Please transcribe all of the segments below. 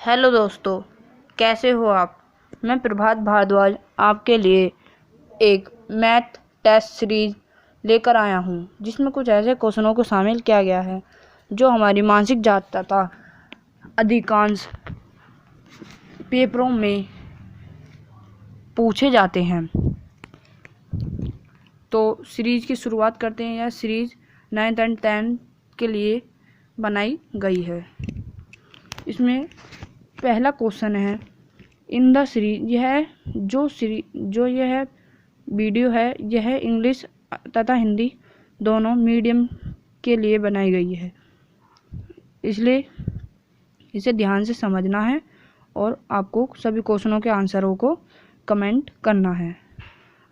Hello दोस्तों, कैसे हो आप। मैं प्रभात भारद्वाज आपके लिए एक मैथ टेस्ट सीरीज लेकर आया हूं, जिसमें कुछ ऐसे क्वेश्चनों को शामिल किया गया है जो हमारी मानसिक जांच तथा अधिकांश पेपरों में पूछे जाते हैं। तो सीरीज की शुरुआत करते हैं। यह सीरीज 9th and 10th के लिए बनाई गई है। इसमें पहला क्वेश्चन है, इन द सीरीज। यह वीडियो है, यह इंग्लिश तथा हिंदी दोनों मीडियम के लिए बनाई गई है, इसलिए इसे ध्यान से समझना है और आपको सभी क्वेश्चनों के आंसरों को कमेंट करना है।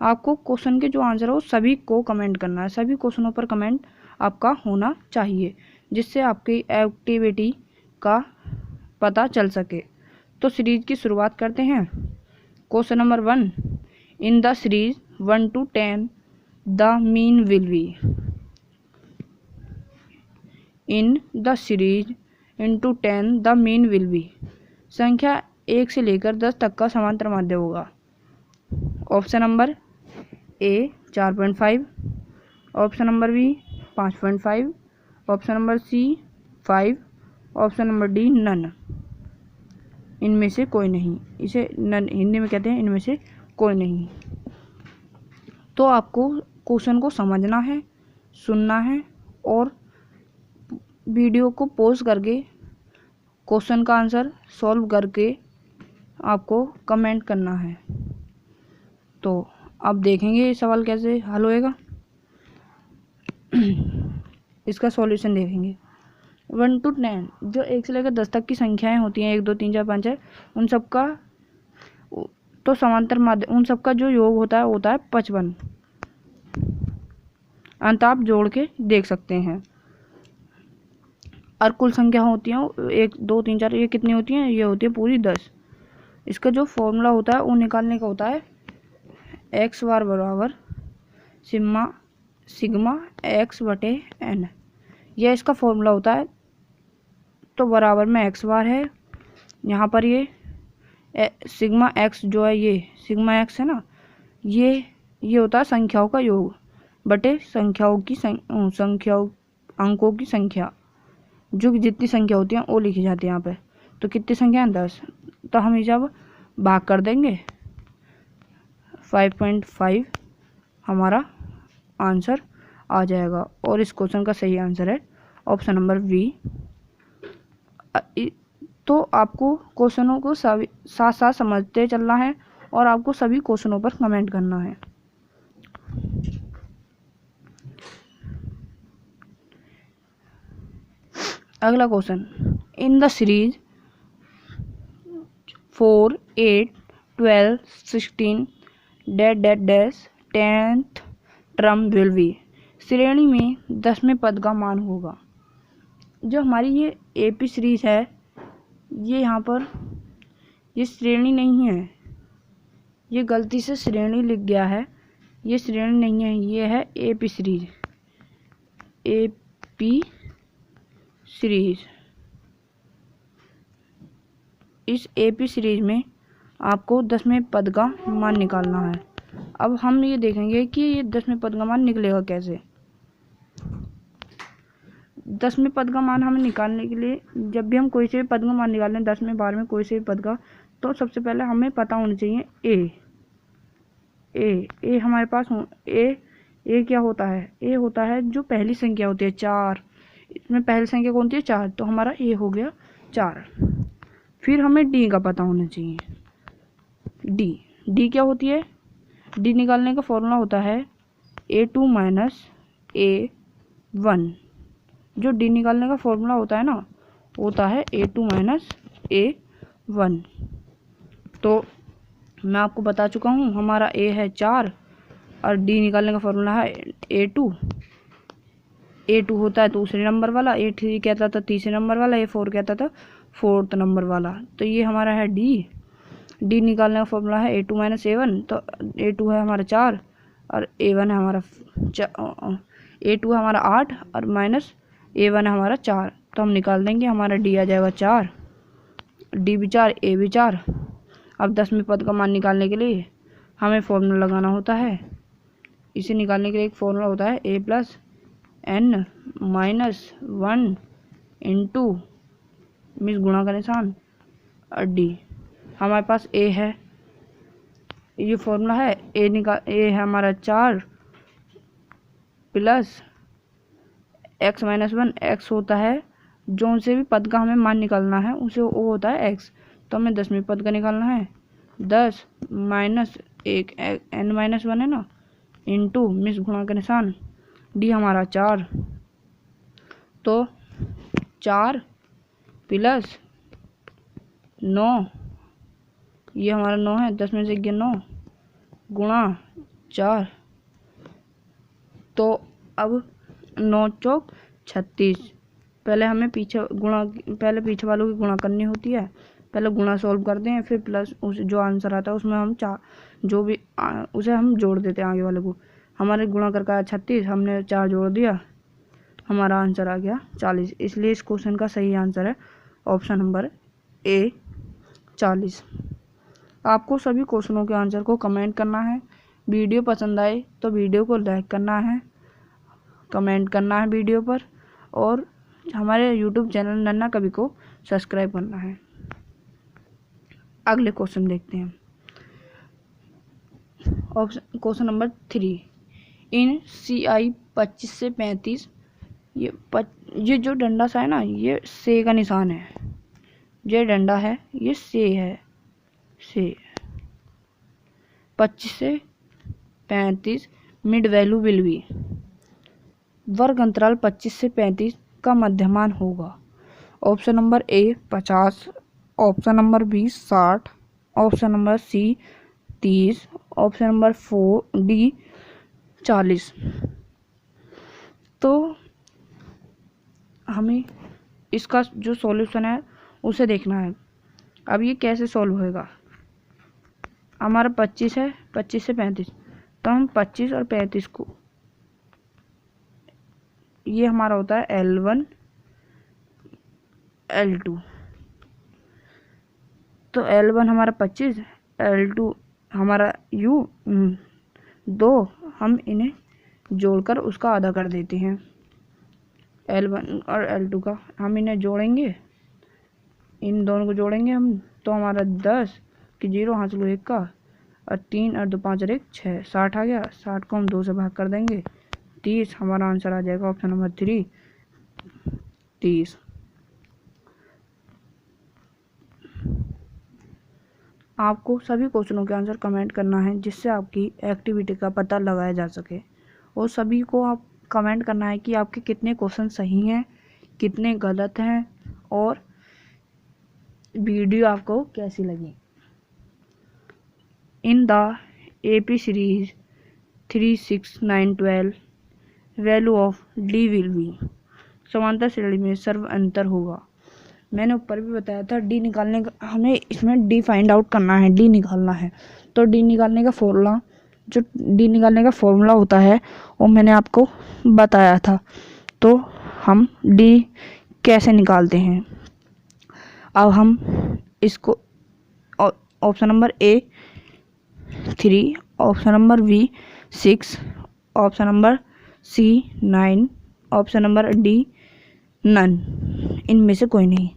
आपको क्वेश्चन के जो आंसर हो सभी को कमेंट करना है। सभी क्वेश्चनों पर कमेंट आपका होना चाहिए, जिससे आपकी एक्टिविटी का पता चल सके। तो सीरीज की शुरुआत करते हैं। Question number 1, in the series 1 to 10 the mean will be. In the series into 10 the mean will be. संख्या 1 से लेकर 10 तक का समांतर माध्य होगा। Option number A 4.5, option number B 5.5, option number C 5, option number D none. इनमें से कोई नहीं। इसे नन हिंदी में कहते हैं इनमें से कोई नहीं। तो आपको क्वेश्चन को समझना है, सुनना है और वीडियो को पॉज करके क्वेश्चन का आंसर सॉल्व करके आपको कमेंट करना है। तो अब देखेंगे ये सवाल कैसे हल होएगा। इसका सॉल्यूशन देखेंगे। 1 to 10 जो 1 से लेकर 10 तक की संख्याएं होती हैं, 1 2 3 4 5 6, उन सबका तो समांतर माध्य, उन सबका जो योग होता है 55। अंत आप जोड़ के देख सकते हैं। और कुल संख्या होती है 1 2 3 4, ये कितनी होती हैं? ये होती है पूरी 10। इसका जो फॉर्मूला होता है वो निकालने का होता है एक्स बार बराबर सिग्मा एक्स बटे एन। यह इसका फॉर्मूला होता है। तो बराबर में एक्स बार है, यहाँ पर ये सिग्मा एक्स जो है, ये सिग्मा एक्स है ना, ये होता है संख्याओं का योग बटे अंकों की संख्या, जो जितनी संख्या होती है वो लिखी जाती है यहाँ पे। तो कितनी संख्या है? 10। तो हम इसे अब भाग कर देंगे। 5.5 हमारा आंसर आ जाएगा और इस क्वेश्चन का सही आंसर है ऑप्शन नंबर बी। तो आपको क्वेश्चनों को साथ साथ समझते चलना है और आपको सभी क्वेश्चनों पर कमेंट करना है। अगला question, in the series 4 8 12 16 10th term will be. श्रेणी में 10वें पद का मान होगा। जो हमारी ये एपी सीरीज है, ये यहाँ पर ये श्रेणी नहीं है, ये गलती से श्रेणी लिख गया है। ये श्रेणी नहीं है, ये है एपी सीरीज। एपी सीरीज, इस एपी सीरीज में आपको 10वें पद का मान निकालना है। अब हम ये देखेंगे कि ये 10वें पद का मान निकलेगा कैसे। 10वें पद का मान हमें निकालने के लिए, जब भी हम कोई से भी पद का मान निकालें 10वें 12वें कोई से भी पद का, तो सबसे पहले हमें पता होना चाहिए ए हमारे पास ए क्या होता है? ए होता है जो पहली संख्या होती है 4। इसमें पहली संख्या कौन सी है? 4। तो हमारा ए हो गया 4। फिर हमें डी का पता होना चाहिए। डी क्या होती है? डी निकालने का फॉर्मूला होता है A2 माइनस A1। जो डी निकालने का फॉर्मूला होता है ना, होता है A2 माइनस A1। तो मैं आपको बता चुका हूँ, हमारा ए है 4 और डी निकालने का फॉर्मूला है A2 होता है दूसरे नंबर वाला, A3 कहता था तीसरे नंबर वाला, A4 कहता था 4th नंबर वाला। तो ये हमारा है डी निकालने का फॉर्मूला है A2 माइनस A1। तो A2 है हमारा 4 और A1 है हमारा A2 है हमारा 8 और माइनस A1 है हमारा 4। तो हम निकाल देंगे, हमारा डी आ जाएगा 4 डी भी 4, ए भी 4। अब 10वें पद का मान निकालने के लिए हमें फॉर्मूला लगाना होता है। इसे निकालने के लिए एक फॉर्मूला होता है A plus N minus 1 into means गुणा का निशान और डी। हमारे पास ए है, ये फॉर्मूला है। ए है हमारा 4 प्लस एक्स माइनस 1। एक्स होता है जो से भी पद का हमें मान निकालना है उसे वो होता है एक्स। तो हमें 10वें पद का निकालना है 10 माइनस 1 एन माइनस 1 है ना, इंटू मिस गुणा का निशान डी हमारा 4। तो 4 प्लस 9, ये हमारा 9 है, 10 में से 9 गुणा 4। तो अब 9 चौक 36। पहले हमें पीछे वालों की गुणा करनी होती है। पहले गुणा सॉल्व करते हैं, फिर प्लस उस जो आंसर आता है उसमें हम उसे हम जोड़ देते हैं आगे वाले को। हमारे गुणा करके आया 36, हमने 4 जोड़ दिया, हमारा आंसर आ गया 40। इसलिए इस क्वेश्चन का सही आंसर है ऑप्शन नंबर ए 40। आपको सभी क्वेश्चनों के आंसर को कमेंट करना है। वीडियो पसंद आए तो वीडियो को लाइक करना है, कमेंट करना है वीडियो पर, और हमारे यूट्यूब चैनल नन्ना कवि को सब्सक्राइब करना है। अगले क्वेश्चन देखते हैं। क्वेश्चन नंबर 3, इन CI 25 से 35, ये जो डंडा सा है ना, ये से का निशान है। ये डंडा है, ये से है, से 25 से 35 मिड वैल्यू विल बी। वर्ग अंतराल 25 से 35 का मध्यमान होगा। Option number A 50, option number B 60, option number C 30, option number 4 D 40। तो हमें इसका जो सॉल्यूशन है उसे देखना है। अब ये कैसे सॉल्व होएगा। हमारा 25 है, 25 से 35, तो हम 25 और 35 को, ये हमारा होता है L1 L2। तो L1 हमारा 25, L2 हमारा U 2, हम इन्हें जोड़कर उसका आधा कर देते हैं। L1 और L2 का हम इन्हें जोड़ेंगे, इन दोनों को जोड़ेंगे हम, तो हमारा 10 कि 0 हासिल 1 का, और 3 और 2 5 और 1 6, 60 आ गया। 60 को हम 2 से भाग कर देंगे, 30 हमारा आंसर आ जाएगा ऑप्शन नंबर 3 30। आपको सभी क्वेश्चनों के आंसर कमेंट करना है जिससे आपकी एक्टिविटी का पता लगाया जा सके, और सभी को आप कमेंट करना है कि आपके कितने क्वेश्चन सही हैं, कितने गलत हैं, और वीडियो आपको कैसी लगी। In the AP series 3 6 9 12 value of D will be. समांतर श्रेणी में सर्व अंतर होगा। मैंने ऊपर भी बताया था डी निकालने का, हमें इसमें डी फाइंड आउट करना है, डी निकालना है। तो डी निकालने का फॉर्मूला होता है वो मैंने आपको बताया था। तो हम डी कैसे निकालते हैं, अब हम इसको option number A 3, option number B 6, option number C 9, option number D none, इनमें से कोई नहीं।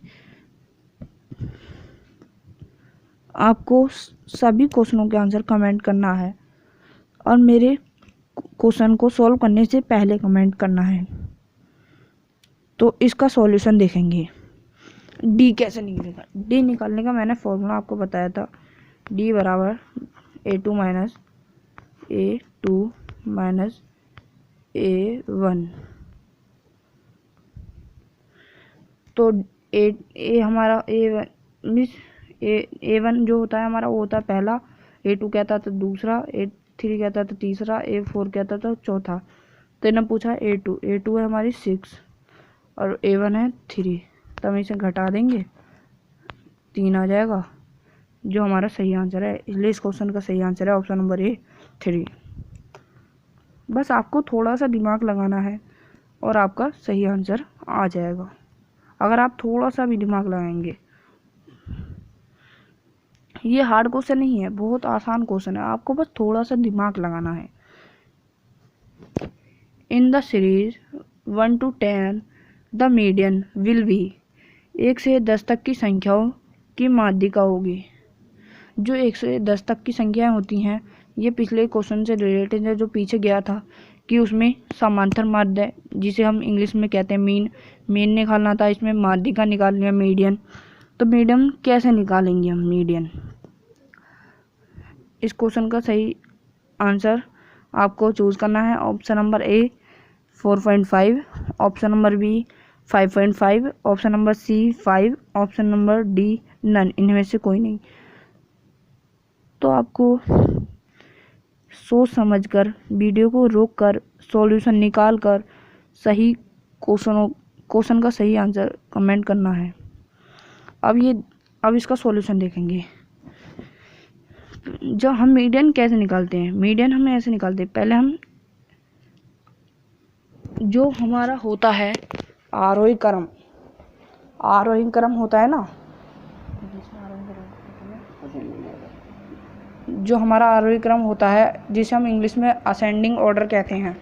आपको सभी क्वेश्चनों के आंसर कमेंट करना है, और मेरे क्वेश्चन को सॉल्व करने से पहले कमेंट करना है। तो इसका सॉल्यूशन देखेंगे डी कैसे निकलेगा। डी निकालने का मैंने फॉर्मूला आपको बताया था, डी बराबर A2 माइनस A1। तो ए हमारा A1 जो होता है हमारा वो होता है पहला, A2 कहता था दूसरा, A3 कहता था तीसरा, A4 कहता था चौथा। तो इन्हें पूछा A2 है हमारी 6 और A1 है 3, तो हम इसे घटा देंगे, 3 आ जाएगा जो हमारा सही आंसर है। इसलिए इस क्वेश्चन का सही आंसर है ऑप्शन नंबर ए 3। बस आपको थोड़ा सा दिमाग लगाना है और आपका सही आंसर आ जाएगा, अगर आप थोड़ा सा भी दिमाग लगाएंगे। ये हार्ड क्वेश्चन नहीं है, बहुत आसान क्वेश्चन है, आपको बस थोड़ा सा दिमाग लगाना है। In the series 1 to 10 the median will be, 1 से 10 तक की संख्याओं की माध्यिका होगी। जो 1 से 10 तक की संख्याएं होती हैं, ये पिछले क्वेश्चन से रिलेटेड है जो पीछे गया था कि उसमें समांतर माध्य जिसे हम इंग्लिश में कहते हैं मीन निकालना था, इसमें माध्यिका निकालनी है मीडियन। तो मीडियन कैसे निकालेंगे हम मीडियन? इस क्वेश्चन का सही आंसर आपको चूज करना है। Option number A 4.5, option number B 5.5, option number C 5, option number D none, इनमें से कोई नहीं। तो आपको सोच समझकर वीडियो को रोककर सॉल्यूशन निकाल कर सही क्वेश्चन का सही आंसर कमेंट करना है। अब इसका सॉल्यूशन देखेंगे। जब हम मीडियन कैसे निकालते हैं, मीडियन हमें ऐसे निकालते हैं। पहले हम जो हमारा होता है आरोही क्रम होता है ना, जो हमारा आरोही क्रम होता है जिसे हम इंग्लिश में असेंडिंग ऑर्डर कहते हैं।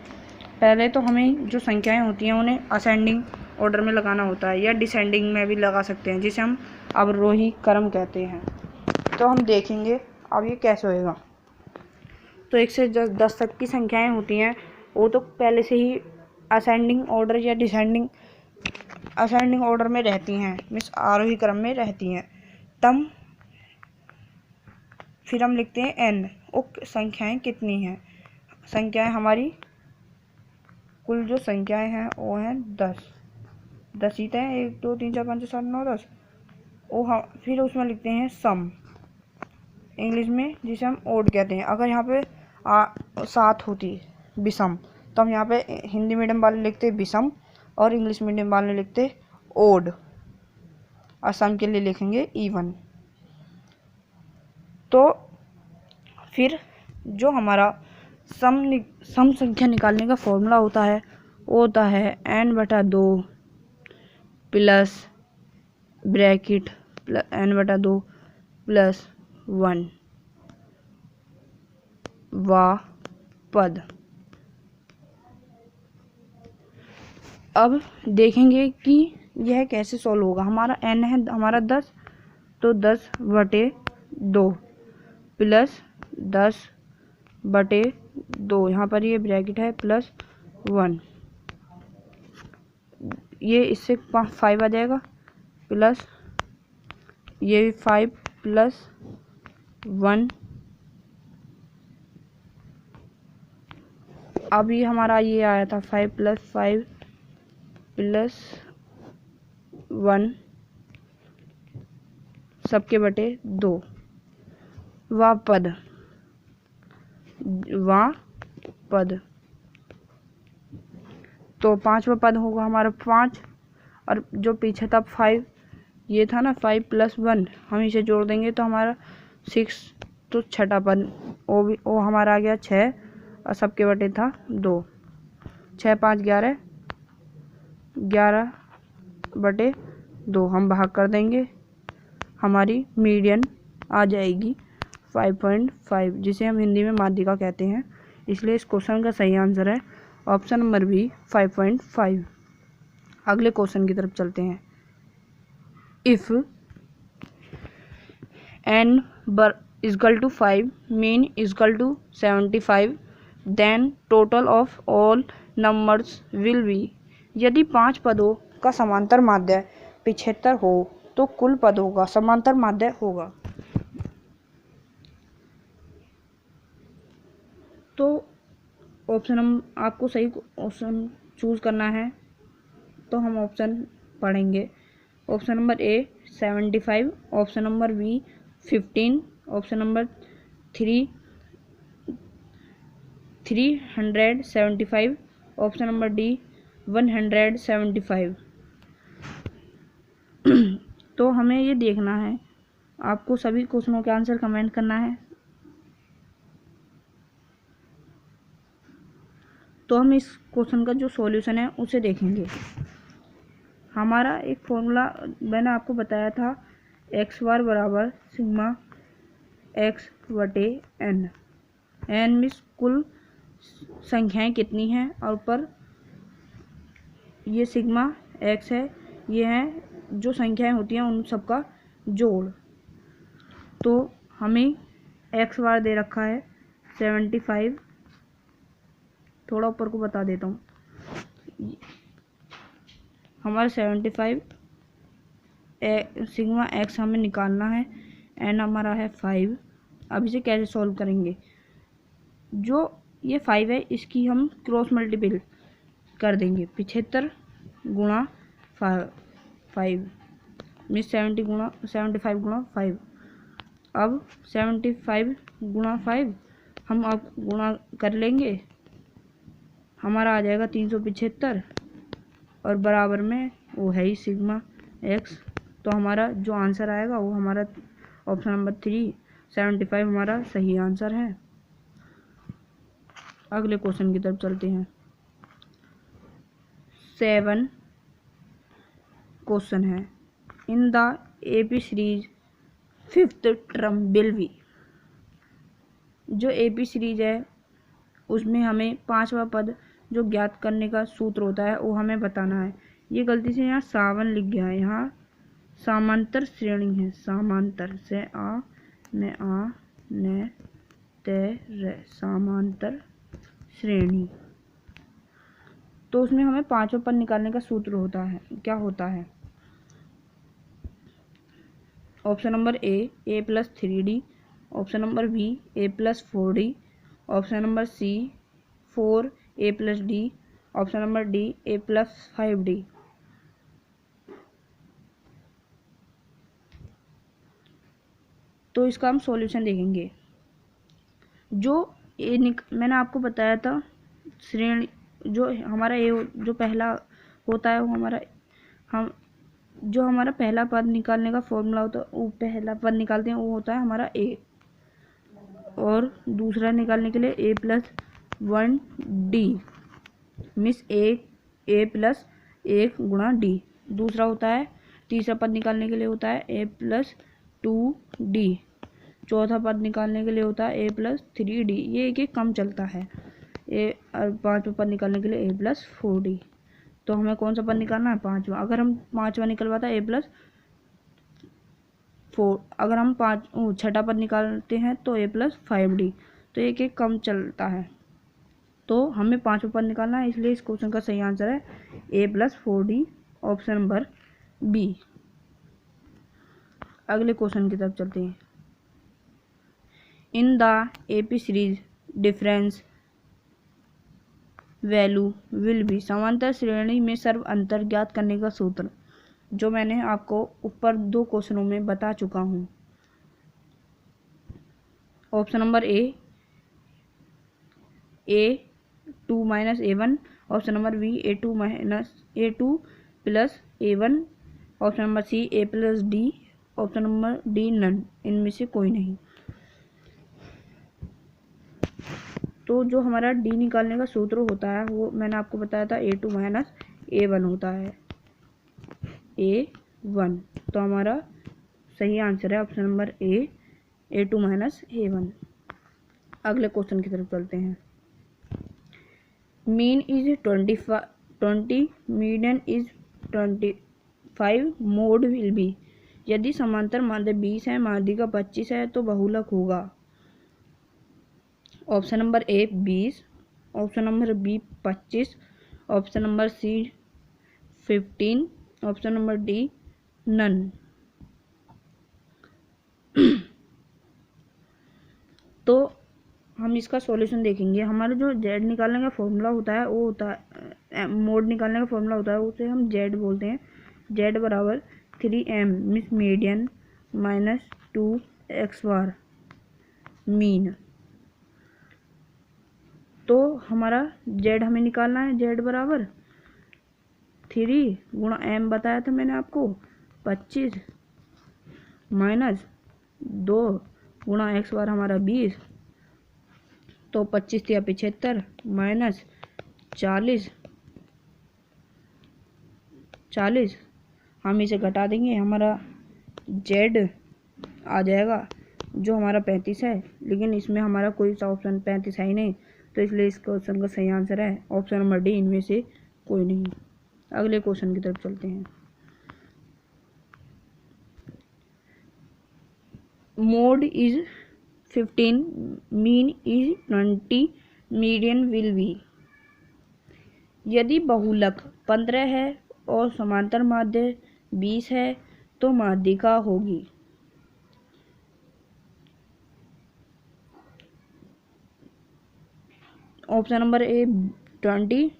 पहले तो हमें जो संख्याएं होती हैं उन्हें असेंडिंग ऑर्डर में लगाना होता है या डिसेंडिंग में भी लगा सकते हैं, जिसे हम अवरोही क्रम कहते हैं। तो हम देखेंगे अब ये कैसे होएगा। तो 1 से 10 तक की संख्याएं होती हैं वो तो पहले से ही असेंडिंग ऑर्डर या डिसेंडिंग ऑर्डर में रहती हैं, मीन्स आरोही क्रम में रहती हैं। तब फिर हम लिखते हैं n, वो संख्याएं कितनी हैं। संख्याएं हमारी कुल जो संख्याएं हैं वो हैं 10 ही है, 1 2 3 4 5 6 7 9 10। वो हम फिर उसमें लिखते हैं सम इंग्लिश में, जिसे हम ओड कहते हैं। अगर यहाँ पे 7 होती विषम, तो हम यहाँ पे हिंदी मीडियम वाले लिखते विषम और इंग्लिश मीडियम वाले लिखते ओड, और सम के लिए लिखेंगे इवन। तो फिर जो हमारा सम संख्या निकालने का फॉर्मूला होता है वो होता है n/2 plus bracket n/2 plus 1 वा पद। अब देखेंगे कि यह कैसे सॉल्व होगा। हमारा n है हमारा 10, तो 10/2 प्लस 10/2, यहाँ पर ये ब्रैकेट है प्लस 1, ये इससे 5 आ जाएगा, प्लस ये 5 प्लस 1। अब ये हमारा ये आया था 5 प्लस 5 प्लस 1 सबके बटे 2 वा पद तो 5वां पद होगा हमारा 5, और जो पीछे था 5, ये था ना 5 प्लस 1, हम इसे जोड़ देंगे तो हमारा 6, तो छठा पद वो हमारा आ गया 6, और सबके बटे था 2। 6 5 11, 11/2 हम भाग कर देंगे, हमारी मीडियन आ जाएगी 5.5, जिसे हम हिंदी में माध्यिका कहते हैं। इसलिए इस क्वेश्चन का सही आंसर है ऑप्शन नंबर बी 5.5। अगले क्वेश्चन की तरफ चलते हैं। If n = 5 mean = 75 then total of all numbers will be. यदि 5 पदों का समांतर माध्य 75 हो तो कुल पदों का समांतर माध्य होगा। तो ऑप्शन आपको सही ऑप्शन चूज करना है, तो हम ऑप्शन पढ़ेंगे। Option number A 75, option number B 15, option number 375, option number D 175। तो हमें ये देखना है, आपको सभी क्वेश्चनों के आंसर कमेंट करना है। तो हम इस क्वेश्चन का जो सॉल्यूशन है उसे देखेंगे। हमारा एक फॉर्मूला मैंने आपको बताया था, x बार बराबर सिग्मा एक्स बटे एन। एन मीन्स कुल संख्याएं कितनी हैं, और ऊपर ये सिग्मा एक्स है, ये है जो संख्याएं होती हैं उन सबका जोड़। तो हमें एक्स बार दे रखा है 75, थोड़ा ऊपर को बता देता हूँ, हमारा 75 सिग्मा एक्स हमें निकालना है, एन हमारा है 5। अब इसे कैसे सॉल्व करेंगे, जो ये 5 है इसकी हम क्रॉस मल्टीपल कर देंगे, 75 गुणा 5 मीन्स 75 गुणा 5। अब 75 गुणा 5 हम अब गुणा कर लेंगे, हमारा आ जाएगा 375 और बराबर में वो है ही सिग्मा एक्स। तो हमारा जो आंसर आएगा वो हमारा ऑप्शन नंबर 3 75 हमारा सही आंसर है। अगले क्वेश्चन की तरफ चलते हैं। 7 क्वेश्चन है, इन the AP series 5th term will be. जो एपी सीरीज है उसमें हमें 5वां पद जो ज्ञात करने का सूत्र होता है वो हमें बताना है। ये गलती से यहाँ 7 लिख गया है, यहाँ समांतर श्रेणी है, समांतर से आ न ते रे, समांतर श्रेणी। तो उसमें हमें 5वां पद निकालने का सूत्र होता है, क्या होता है? Option number A plus 3d, option number B A plus 4d, option number C 4a plus D, option number D A plus 5d। तो इसका हम सॉल्यूशन देखेंगे। जो मैंने आपको बताया था श्रेणी, जो हमारा ए जो पहला होता है वो हमारा पहला पद निकालने का फॉर्मूला होता है, वो पहला पद निकालते हैं वो होता है हमारा ए, और दूसरा निकालने के लिए ए प्लस 1d मीन्स ए प्लस 1 गुणा डी। दूसरा होता है, तीसरा पद निकालने के लिए होता है ए प्लस 2d, चौथा पद निकालने के लिए होता है ए प्लस 3d। ये एक कम चलता है। और 5वां पद निकालने के लिए ए प्लस 4d। तो हमें कौन सा पद निकालना है? 5वां। अगर हम 5वां निकलवाता है ए प्लस 4, अगर हम 6ठा पद निकालते हैं तो ए प्लस 5d। तो एक कम चलता है, तो हमें 5वां पद निकालना है, इसलिए इस क्वेश्चन का सही आंसर है A plus 4d, option number B. अगले क्वेश्चन की तरफ चलते हैं। In the AP series difference value will be. समांतर श्रेणी में सर्व अंतर ज्ञात करने का सूत्र, जो मैंने आपको ऊपर 2 क्वेश्चनों में बता चुका हूँ। Option number A 2 minus a1, option number B a2 plus a1, option number C a plus D, option number D none, इनमें से कोई नहीं। तो जो हमारा डी निकालने का सूत्र होता है वो मैंने आपको बताया था a2 माइनस a1 होता है, a1। तो हमारा सही आंसर है ऑप्शन नंबर ए a2 माइनस a1। अगले क्वेश्चन की तरफ चलते हैं। Mean is 20, median is 25, mode will be. यदि समांतर माध्य 20 है, माध्यिका 25 है तो बहुलक होगा। Option number A 20, option number B 25, option number C 15, option number D none. तो हम इसका सॉल्यूशन देखेंगे। हमारा जो जेड निकालने का फॉर्मूला होता है वो होता है, मोड निकालने का फॉर्मूला होता है उसे हम जेड बोलते हैं। जेड बराबर 3m means median minus 2x बार मीन। तो हमारा जेड हमें निकालना है, जेड बराबर 3 गुणा m बताया था मैंने आपको 25 माइनस 2 गुणा x बार हमारा 20, तो 25 या 75 माइनस 40 हम इसे घटा देंगे, हमारा जेड आ जाएगा जो हमारा 35 है, लेकिन इसमें हमारा कोई सा ऑप्शन 35 है ही नहीं, तो इसलिए इस क्वेश्चन का सही आंसर है ऑप्शन नंबर डी, इनमें से कोई नहीं। अगले क्वेश्चन की तरफ चलते हैं। Mode is 15, mean is 20, median will be. यदि बहुलक 15 है और समांतर माध्य 20 है तो माध्यिका होगी। Option number A 20,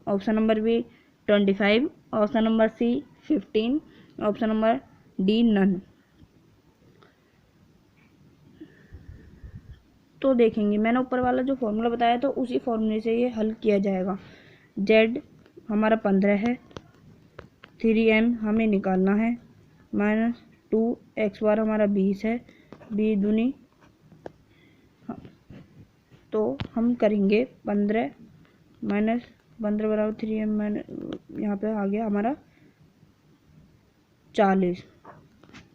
option number B 25, option number C 15, option number D none. तो देखेंगे, मैंने ऊपर वाला जो फॉर्मूला बताया तो उसी फॉर्मूले से ये हल किया जाएगा। जेड हमारा 15 है, 3m हमें निकालना है, -2x बार हमारा 20 है, बी दूनी, तो हम करेंगे 15 माइनस 15 बराबर 3m, यहाँ पे आ गया हमारा 40,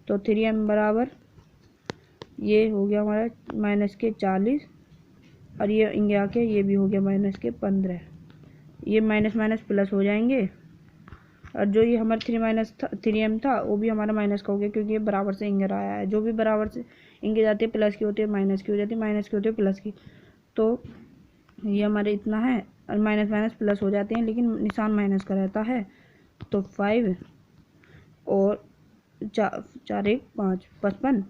तो 3m बराबर ये हो गया हमारा -40, और ये इंगे आके ये भी हो गया -15, ये माइनस माइनस प्लस हो जाएंगे, और जो ये हमारा 3m था वो भी हमारा माइनस का हो गया, क्योंकि ये बराबर से इंगे आया है। जो भी बराबर से इंगे जाती है प्लस की होती है, माइनस की हो जाती है, माइनस की होती है प्लस की, तो ये हमारे इतना है, और माइनस माइनस प्लस हो जाते हैं, लेकिन निशान माइनस का रहता है। तो 5 और 4 1 5 55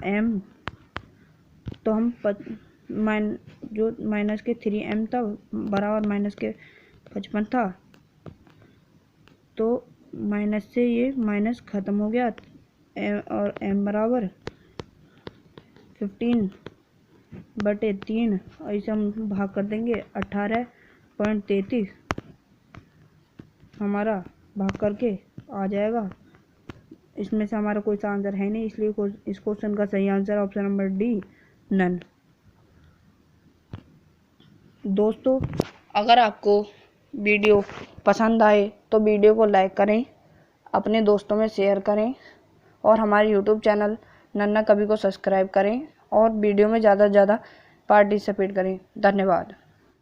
m, तो हम जो माइनस के 3m था बराबर माइनस के 55 था, तो माइनस से ये माइनस ख़त्म हो गया, और m बराबर 15/3, और इसे हम भाग कर देंगे 18.33, हमारा भाग करके आ जाएगा। इसमें से हमारा कोई सा आंसर है नहीं, इसलिए इस क्वेश्चन का सही answer option number D none. दोस्तों, अगर आपको वीडियो पसंद आए तो वीडियो को लाइक करें, अपने दोस्तों में शेयर करें, और हमारे यूट्यूब चैनल नन्ना कवि को सब्सक्राइब करें, और वीडियो में ज़्यादा से ज़्यादा पार्टिसिपेट करें। धन्यवाद।